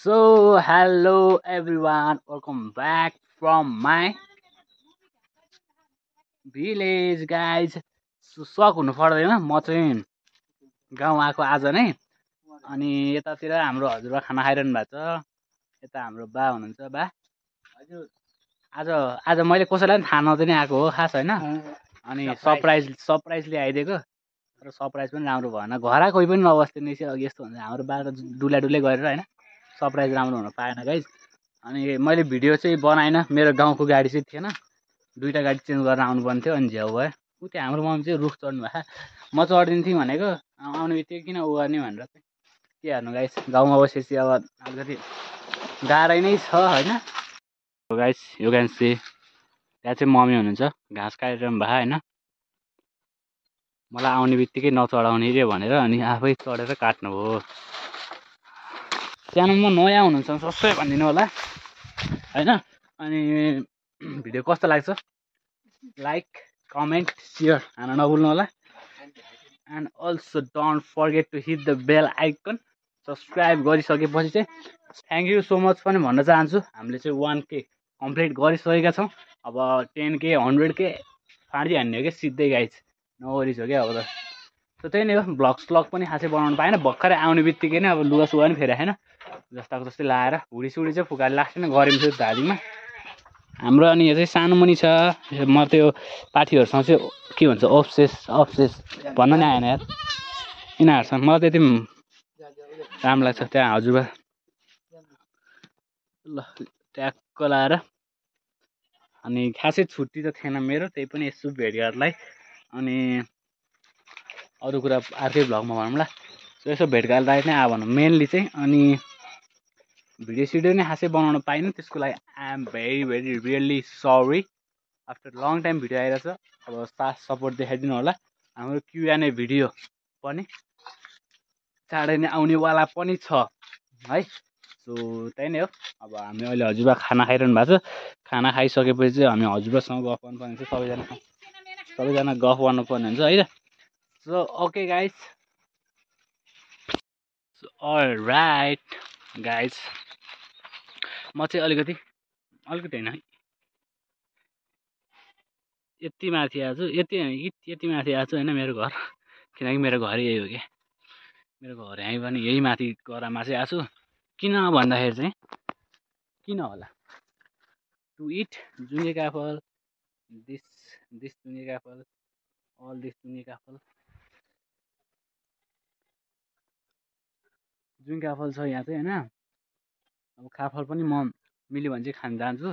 So, hello everyone, welcome back from my village guys. सक हुनु पर्दैन म चाहिँ गाउँ आएको आज नै अनि यतातिर हाम्रो हजुरबा खाना खाइरहनु भएको छ। यता हाम्रो बा हुनुहुन्छ। बा हजुर आज आज मैले कसैलाई पनि थाहा नदिने आएको हो खास होइन। अनि सरप्राइजले आइदिएको तर सरप्राइज पनि राम्रो भएन। घर कोही पनि नबस्दैन रहेछ। अघि यस्तो हुन्छ हाम्रो बा त डुलै गरेर होइन सरप्राइज राम्रो हुन पाएन गाइज। अनि मैले भिडियो चाहिँ बनाएन, मेरो गाउँको गाडी चाहिँ थिएन, दुईवटा गाडी चेन्ज गरेर आउनुपर्ने थियो अनि झ्याउ भयो। ऊ त्यो हाम्रो मम्मी चाहिँ रुख चढ्नु भएको, म चढिदिन्थेँ भनेको आउने बित्तिकै किन उ गर्ने भनेर चाहिँ के हेर्नु गाइस, गाउँमा बसेपछि अब अलिकति गाह्रै नै छ होइन। गाइस यु क्यान सी त्यहाँ चाहिँ मम्मी हुनुहुन्छ, घाँस काटिरहनु भएको होइन। मलाई आउने बित्तिकै नचढाउने रे भनेर अनि आफै चढेर काट्नुभयो। च्यानलमा नयाँ हुनुहुन्छ सब्सक्राइब भनिदिनु होला होइन। अनि भिडियो कस्तो लाग्छ लाइक कमेन्ट सेयर हान्न नभुल्नु होला। And also don't forget to hit the bell icon. Subscribe गरिसकेपछि चाहिँ थ्याङ्क यू सो मच पनि भन्न चाहन्छु। हामीले चाहिँ 1K कम्प्लिट गरिसकेका छौँ। अब 10K 100K फाँडी हान्ने हो क्या सिधै गाइज, नवरिस हो क्या अब त। सो त्यही नै हो, भ्लग पनि खासै बनाउनु पाएन। भर्खरै आउने बित्तिकै नै अब लुगा सुगा पनि फेराएन, जस्ताको जस्तै लाएर हुडी सुडी चाहिँ फुकाएर लाग्दैन गरम थियो दार्जिलिङमा हाम्रो। अनि यो चाहिँ सानो मुनि छ। म त्यो पाठीहरूसँग चाहिँ के भन्छ अफसेस भन्न नि आएन यार यिनीहरूसँग। मलाई त्यति राम्रो लाग्छ त्यहाँ हजुरबा ल ट्याक्क लाएर। अनि खासै छुट्टी त थिएन मेरो, त्यही पनि यसो भेटघाटलाई अनि अरू कुरा अर्कै भ्लगमा भनौँला। यसो भेटघाटलाई नै अब भनौँ मेनली चाहिँ। अनि भिडियो सिडियो नै खासै बनाउन पाइनँ, त्यसको लागि I am very really sorry. After long time video आइरहेछ, अब साथ सपोर्ट देखाइदिनु होला। हाम्रो Q&A भिडियो पनि चाँडै नै आउनेवाला पनि छ है। सो त्यही नै हो। अब हामी अहिले हजुरबा खाना खाइरहनु भएको छ। खाना खाइसकेपछि चाहिँ हामी हजुरबासँग गफ गर्नुपर्ने हुन्छ, सबैजना गफ गर्नुपर्ने हुन्छ है त। So okay guys, all right guys, म चाहिँ अलिकति होइन यति माथि आएको छु, यति माथि आएको छु होइन मेरो घर, किनकि मेरो घर यही हो क्या। मेरो घर यहीँ पनि यही माथि गरामा चाहिँ आएको छु। किन भन्दाखेरि चाहिँ किन होला टु इट जुङ्गे काफल, दिस जुङ्गे काफल, अल दिस जुङ्गे काफल छ यहाँ चाहिँ होइन। अब काफल पनि म मिल्यो भने चाहिँ खान जान्छु।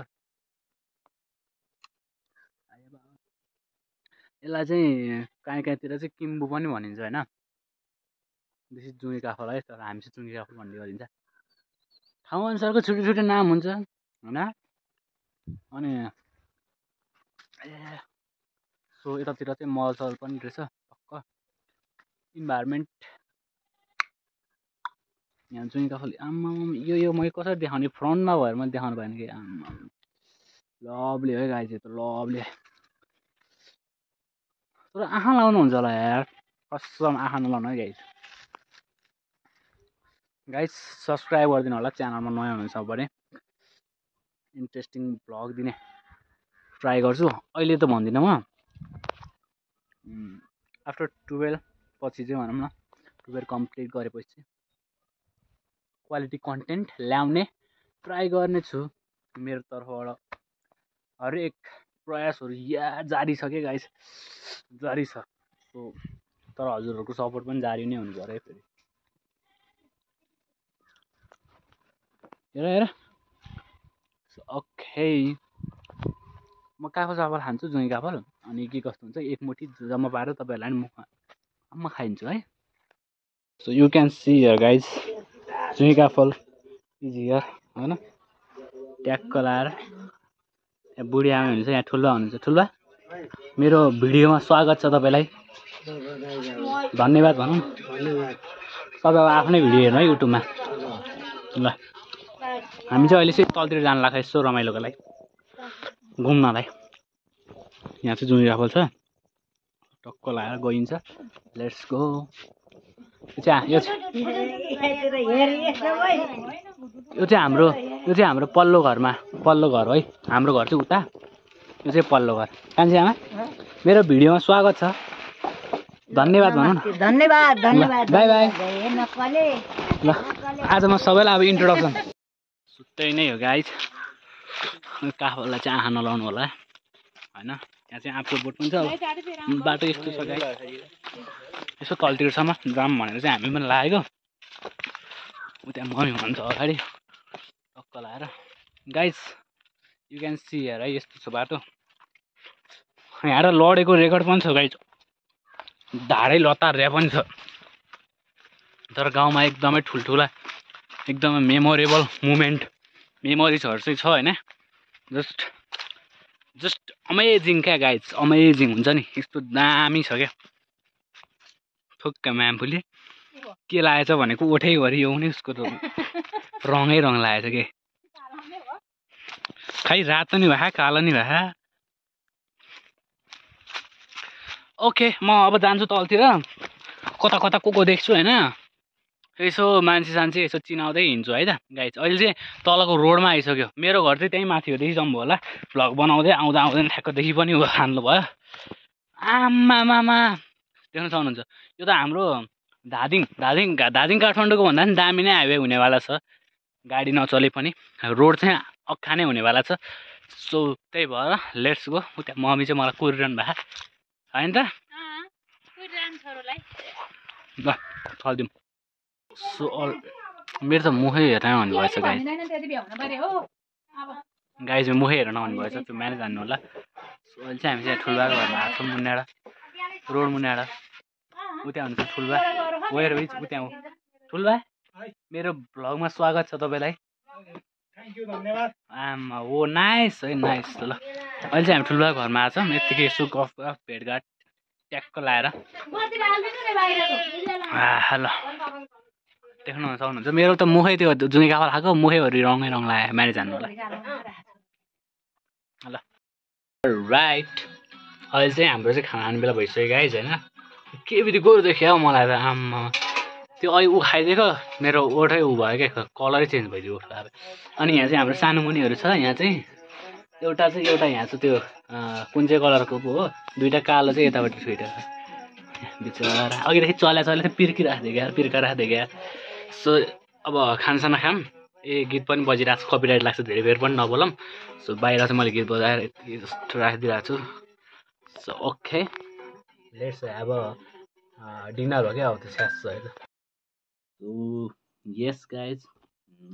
यसलाई चाहिँ कहीँतिर चाहिँ किम्बु पनि भनिन्छ होइन। दिस इज जुङ्गे काफल है, तर हामी चाहिँ जुङ्गे काफल भन्ने गरिन्छ। ठाउँ अनुसारको छुट्टै नाम हुन्छ होइन। अनि सो यतातिर चाहिँ मल पनि रहेछ टक्क इन्भाइरोमेन्ट। यहाँ जुङ्गे काफल आम्मा यो मैले कसरी देखाउने, फ्रन्टमा भएर मैले देखाउनु भएन कि। आम्मा लभली है गाइज, यो त लभली। तर आँखा लाउनुहुन्छ होला यार, कसम आँखा नलाउनु है गाइज सब्सक्राइब गरिदिनु होला च्यानलमा नयाँ हुनुहुन्छ भने। इन्ट्रेस्टिङ भ्लग दिने ट्राई गर्छु। अहिले त भन्दिनँ म, आफ्टर 12 पछि चाहिँ भनौँ न, 12 कम्प्लिट गरेपछि क्वालिटी कन्टेन्ट ल्याउने ट्राई गर्नेछु मेरो तर्फबाट। हरेक प्रयासहरू जारी छ क्या गाइस, जारी छ। सो तर हजुरहरूको सपोर्ट पनि जारी नै हुनु पऱ्यो फेरि। हेर ओके, म काफल साफल खान्छु, जुङ्गे काफल। अनि के कस्तो हुन्छ एकमुठी जम्मा पारेर तपाईँहरूलाई पनि म खाइदिन्छु है। So you can see here guys, जुङ्गे काफल इज हियर होइन। ट्याक्क लाएर यहाँ बुढी आमा हुनुहुन्छ, यहाँ ठुलो हुनुहुन्छ। ठुलो मेरो भिडियोमा स्वागत छ तपाईँलाई, धन्यवाद भनौँ। तपाईँ अब आफ्नै भिडियो हेर्नु है युट्युबमा ल। हामी चाहिँ अहिले चाहिँ तलतिर जानु लाग्छ यसो रमाइलोको लागि, घुम्नलाई। यहाँ चाहिँ जुङ्गे काफल छ, टक्क लाएर गइन्छ। Let's go. यो चाहिँ हाम्रो पल्लो घर है। हाम्रो घर चाहिँ उता, यो चाहिँ पल्लो घर। कान्छी आमा मेरो भिडियोमा स्वागत छ, धन्यवाद भनौँ न। धन्यवाद बाई बाई। ल आज म सबैलाई अब इन्ट्रोडक्सन सुत्तै नै हो गाइज। काफललाई चाहिँ आँखा नलाउनु होला होइन। यहाँ चाहिँ आँपको बोट पनि छ। बाटो यस्तो छ गाइज, यसो तलतिरसम्म जाम भनेर चाहिँ हामी पनि लागेको। उता मम्मी हुनुहुन्छ अगाडि टक्क लाएर। Guys you can see here है, यस्तो छ बाटो। यहाँ लडेको रेकर्ड पनि छ गाइज, धारै लतारिया पनि छ। तर गाउँमा एकदमै ठुल्ठुला एकदमै मेमोरेबल मेमोरिजहरू चाहिँ छ होइन। जस्ट अमेजिङ क्या गाइज, अमेजिङ हुन्छ नि, यस्तो दामी छ क्या। ठुक्क म्यामफुले के लागेछ भनेको ओठैभरि यो नि उसको रङै रङ लागेछ के। खै रातो नि भए कालो नि भए। ओके म अब जान्छु तलतिर, कता कता को देख्छु होइन। यसो मान्छे सान्छे यसो चिनाउँदै हिँड्छु है त गाइज। अहिले चाहिँ तलको रोडमा आइसक्यो। मेरो घर चाहिँ त्यहीँ माथि हो, देखि जम्बु होला। भ्लग बनाउँदै आउँदा ठ्याक्कदेखि पनि हान्नु भयो। आमामामा देख्न सक्नुहुन्छ, यो त हाम्रो धादिङ काठमाडौँको भन्दा पनि दामी नै हाइवे हुनेवाला छ। गाडी नचले पनि रोड चाहिँ अक्खा नै हुनेवाला छ। सो त्यही भएर लेट्स गो। उता मम्मी चाहिँ मलाई कुरिरहनु भएको होइन त। ल चलिदिउँ। सो मेरो त मुखै हेरेन भन्नुभएछ गाइज। गाइज मुखै हेरेन भन्नुभएछ, त्यो म्याने जान्नु होला। सो अहिले चाहिँ हामी चाहिँ ठुलबाको घरमा आएको छौँ, मुन्नाडा रोड मुन्नाडा। उता हुन्छ ठुलबा वेयर विच उता हो ठुलबा। मेरो भ्लगमा स्वागत छ तपाईँलाई। आमा हो नाइस है, नाइस। ल अहिले चाहिँ हामी ठुलबाको घरमा आएको छौँ। यत्तिकै यसो गफ भेटघाट ट्याक्क लाएर। ल देख्न सक्नुहुन्छ मेरो त मुखै त्यो जुनै काफल खाएको मुखैभरि रङै रङ लाग्यो, माने जान्नु होला। ल राइट अहिले चाहिँ हाम्रो चाहिँ खाना खाने बेला भइसक्यो गाइज होइन। के बित्ति गोरु देख्यो हौ मलाई त आम्मा। त्यो अहिले ऊ खाइदिएको मेरो ओठै ऊ भयो क्या, कलरै चेन्ज भइदियो ओठ अब। अनि यहाँ चाहिँ हाम्रो सानो मुनिहरू छ। यहाँ चाहिँ एउटा यहाँ चाहिँ त्यो कुन चाहिँ कलरको पो हो, दुइटा कालो चाहिँ यतापट्टि छुइटा बिचरा अघिदेखि चल्या पिर्काइराख्दै क्या। सो अब खानसाना खाम। गीत पनि बजिरहेको छ, कपिराइट लाग्छ धेरै बेर पनि नबोलौँ। सो बाहिर चाहिँ मैले गीत बजाएर यति जस्तो राखिदिइरहेको छु। सो ओके लेट्स अब डिनर हो क्या, अब त्यो स्यास छ है त। सो यस गाइज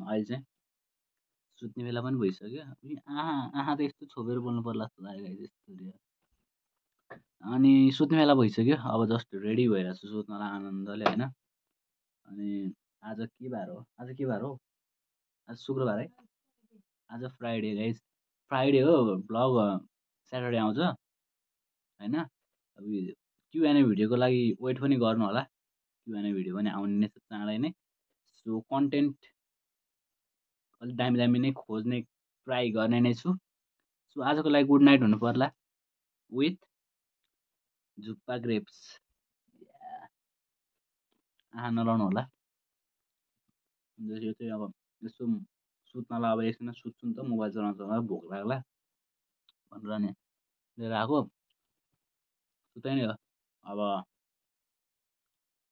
अहिले चाहिँ सुत्ने बेला पनि भइसक्यो। आँखा त यस्तो छोपेर बोल्नु पर्ला जस्तो लाग्यो गाइज यस्तो। अनि सुत्ने बेला भइसक्यो, अब जस्ट रेडी भइरहेको छु सुत्नलाई आनन्दले होइन। अनि आज के बार हो? आज शुक्रबार है। आज फ्राइडे गाइज, फ्राइडे हो। भ्लग स्याटरडे आउँछ होइन। अब क्युएनए भिडियोको लागि वेट पनि गर्नु होला। क्युएनए भिडियो पनि आउने नै छ चाँडै नै। सो कन्टेन्ट अलिक दामी नै खोज्ने ट्राई गर्ने नै छु। सो आजको लागि गुड नाइट हुनु पर्ला विथ झुप्पा ग्रेप्स। आँखा नलाउनु होला। यो चाहिँ अब यसो सुत्नलाई अब एकछिन सुत्छु नि त, मोबाइल चलाउँदा भोक लाग्ला भनेर नि लिएर आएको। सुत्तै नै हो अब।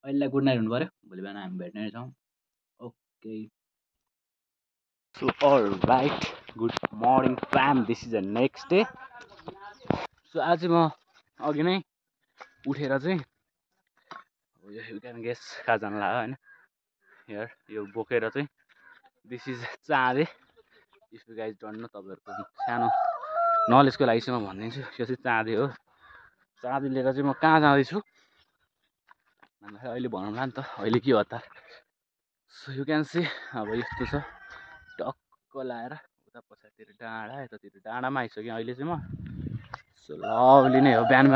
अहिलेलाई गुड नाइट हुनु पऱ्यो, भोलि बिहान हामी भेट्ने छौँ। Okay so all right good morning fam, this is the next day. So आज म अघि नै उठेर चाहिँ यु क्यान गेस कहाँ जानु लाग्यो होइन। हेयर यो बोकेर चाहिँ दिस इज चाँदे। If you guys don't know, तपाईँहरूको सानो नलेजको लागि चाहिँ म भनिदिन्छु, यो चाहिँ चाँदे हो। चाँदे लिएर चाहिँ म कहाँ जाँदैछु भन्दाखेरि अहिले भनौँला नि त, अहिले के हो त। सो यु क्यान सी अब यस्तो छ टक्क लाएर उता पछाडितिर डाँडा, यतातिर डाँडामा आइसकेँ अहिले चाहिँ म। सो लभली नै हो, बिहान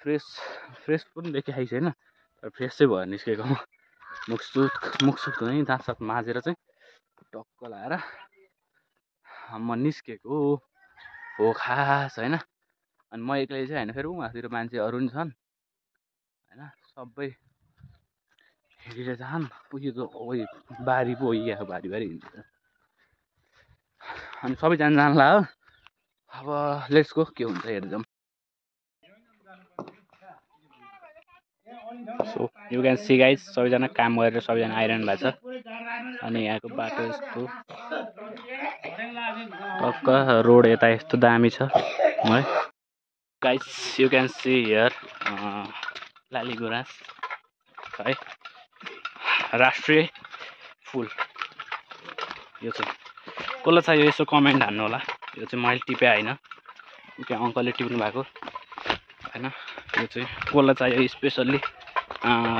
फ्रेस पनि देखिआइ छैन, तर फ्रेस चाहिँ भएर निस्केको म। मुखसुख धुएँ, दाँतसात माझेर चाहिँ टक्क लाएर म निस्केको हो खास होइन। अनि म एक्लै चाहिँ होइन, फेरि उहाँतिर मान्छेहरू पनि छन् होइन। सबै हिँडेर जान उयो बारी पो हो बारी हिँड्छ अनि सबैजना जानला हो अब लेट्स गो के हुन्छ हेर्दै जाउँ so you can see guys सबैजना काम गरेर सबैजना आइरहनु भएको छ अनि यहाँको बाटो यस्तो टक्क रोड यता यस्तो दामी छ है guys you can see here लालीगुराँस है राष्ट्रिय फुल यो चाहिँ कसलाई चाहियो यसो कमेन्ट हान्नु होला यो चाहिँ मैले टिपे होइन त्यहाँ अङ्कलले टिप्नु भएको होइन यो चाहिँ कसलाई चाहियो स्पेसल्ली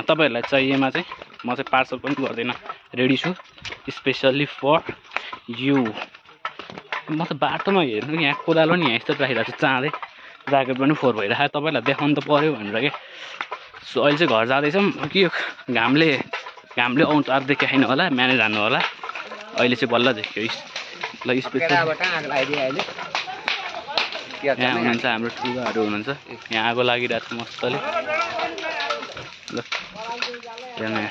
तपाईँहरूलाई चाहिएमा चाहिँ म चाहिँ पार्सल पनि गर्दैन रेडी छु स्पेसल्ली फर यु म त बाटोमा हेर्नु यहाँ कोदालो नि यहाँ यस्तो राखिरहेको छु चाँडै ज्याकेट पनि फोहोर भइरहेको तपाईँहरूलाई देखाउनु त पऱ्यो भनेर के सो अहिले चाहिँ घर जाँदैछौँ कि यो घामले आउँछ अर्धै खाइन होला म्यानेज हान्नु होला अहिले चाहिँ बल्ल देखियो ल स्पेसल यहाँ हुनुहुन्छ हाम्रो ठुलाहरू हुनुहुन्छ यहाँ आगो लागिरहेको छ मस्तले ल यहाँ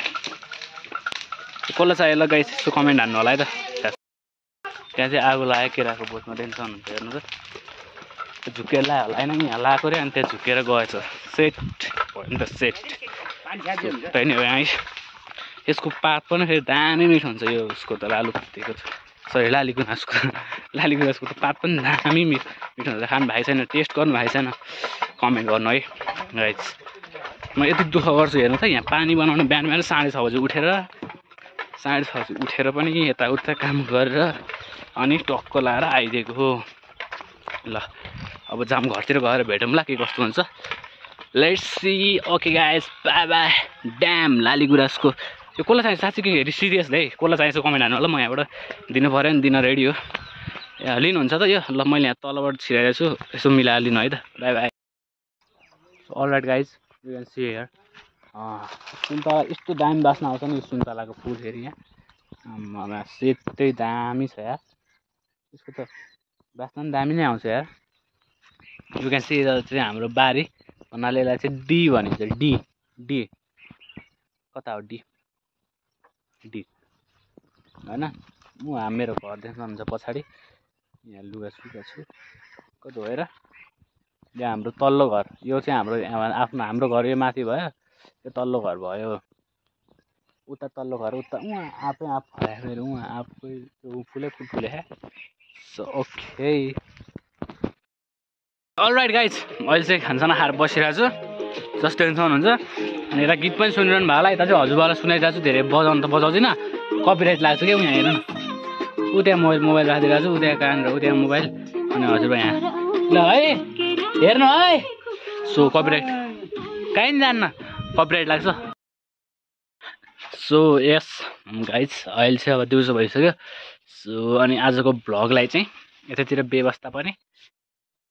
कसलाई चाहियो ल गाइस यसो कमेन्ट हान्नु होला है त त्यहाँ चाहिँ आगो लाग्यो केराको बोटमा टेन्सन हुन्छ हेर्नु त झुकेर लगायो होला होइन यहाँ लगाएको रे अनि त्यहाँ झुकेर गएछ सेट भयो नि त सेट होइन यहाँ यसको पात पनि फेरि दामी मिठो हुन्छ यो उसको त लालुखुर्तेको सरी लालीगुराँसको त पात पनि दामी मिठो हुन्छ खानु भएको छैन टेस्ट गर्नु भएको छैन कमेन्ट गर्नु है गाइस म यति दुःख गर्छु हेर्नु त यहाँ पानी बनाउनु बिहान 6:30 बजी उठेर 6:30 बजी उठेर पनि यताउता काम गरेर अनि टक्क लाएर आइदिएको हो ल अब जाम घरतिर गएर भेटौँला के कस्तो हुन्छ let's see okay guys bye bye ड्याम लालीगुराँसको यो कसलाई चाहिन्छ साँच्चै हेरी सिरियस है कसलाई चाहिन्छ कमेन्ट हान्नु होला म यहाँबाट दिनु पऱ्यो नि दिन रेडी हो लिनुहुन्छ त यो ल मैले यहाँ तलबाट छिराइरहेको छु यसो मिलाएर लिनु है त by by all right guys you can see here सुन्तला यस्तो दामी बास्ना आउँछ नि सुन्तलाको फुल फेरि यहाँ सेतै दामी छ यार यसको त बास्ना पनि दामी नै आउँछ यार यु क्यान सी चाहिँ हाम्रो बारी भन्नाले यसलाई चाहिँ डी भनिन्छ डी डी कता हो डी डी होइन मेरो घर देख्नुहुन्छ पछाडि यहाँ लुगा सुगा छु कति भएर यहाँ हाम्रो तल्लो घर यो चाहिँ हाम्रो घर यो माथि भयो यो तल्लो घर भयो उता तल्लो घर उता आफै आफ भयो फेरि आफै त्यो फुलै full so okay all right guys अहिले चाहिँ खानसाना खाएर बसिरहेको छु जस्ट टेन्सन हुन्छ अनि यता गीत पनि सुनिरहनु भयो होला यता चाहिँ हजुरबालाई सुनाइरहेको छु धेरै बजाउनु त बजाउँदिनँ कपिराइट लाग्छ क्या यहाँ हेर्नु न ऊ त्यहाँ मोबाइल राखिदिरहेको छु ऊ त्यहाँ कान र ऊ त्यहाँ मोबाइल अनि हजुरबा यहाँ ल है हेर्नु है सो कपिराइट कहीँ नि जान्न कपिराइट लाग्छ सो यस गाइज अहिले चाहिँ अब दिउँसो भइसक्यो सो अनि आजको भ्लगलाई चाहिँ यतातिर व्यवस्था पनि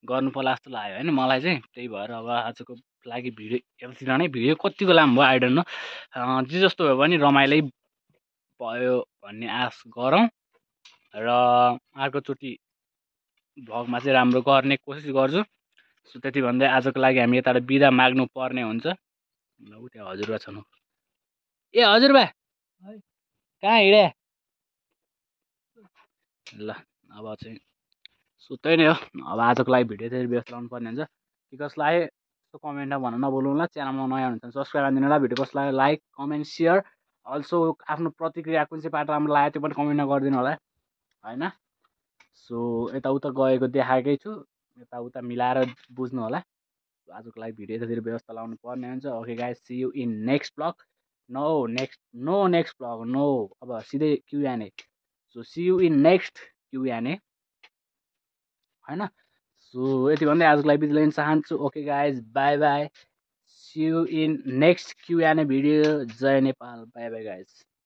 गर्नु पर्ला जस्तो लाग्यो होइन मलाई चाहिँ त्यही भएर अब आजको लागि भिडियो यतातिर नै भिडियो कतिको लामो भयो आइडन्ट नो जे जस्तो भयो भने रमाइलो भयो भन्ने आश गरौँ र अर्कोचोटि भ्लगमा चाहिँ राम्रो गर्ने कोसिस गर्छु सो त्यति भन्दै आजको लागि हामी यताबाट बिदा माग्नु पर्ने हुन्छ ल ऊ त्यहाँ हजुरबा छन् ए हजुरबा कहाँ हिँडे ल अब चाहिँ सुत्तै नै हो अब आजको लागि भिडियो चाहिँ व्यस्त लाउनु पर्ने हुन्छ कि कसलाई यस्तो कमेन्टमा भन्न नबोल्नु होला च्यानलमा नयाँ हुनुहुन्छ भने सब्सक्राइब गरिदिनु होला भिडियो कसलाई लाइक कमेन्ट सेयर अल्सो आफ्नो प्रतिक्रिया कुन चाहिँ पार्ट राम्रो लाग्यो त्यो पनि कमेन्टमा गरिदिनु होला होइन सो यताउता गएको देखाएकै छु यताउता मिलाएर बुझ्नु होला आजको लागि भिडियो यतातिर व्यवस्था लाउनु पर्ने हुन्छ okay guys see you in next blog no next blog no अब सिधै QnA so see you in next QnA होइन सो यति भन्दै आजको लागि बिदा लिन चाहन्छु okay guys bye bye see you in next QnA video जय नेपाल बाई बाई गाइज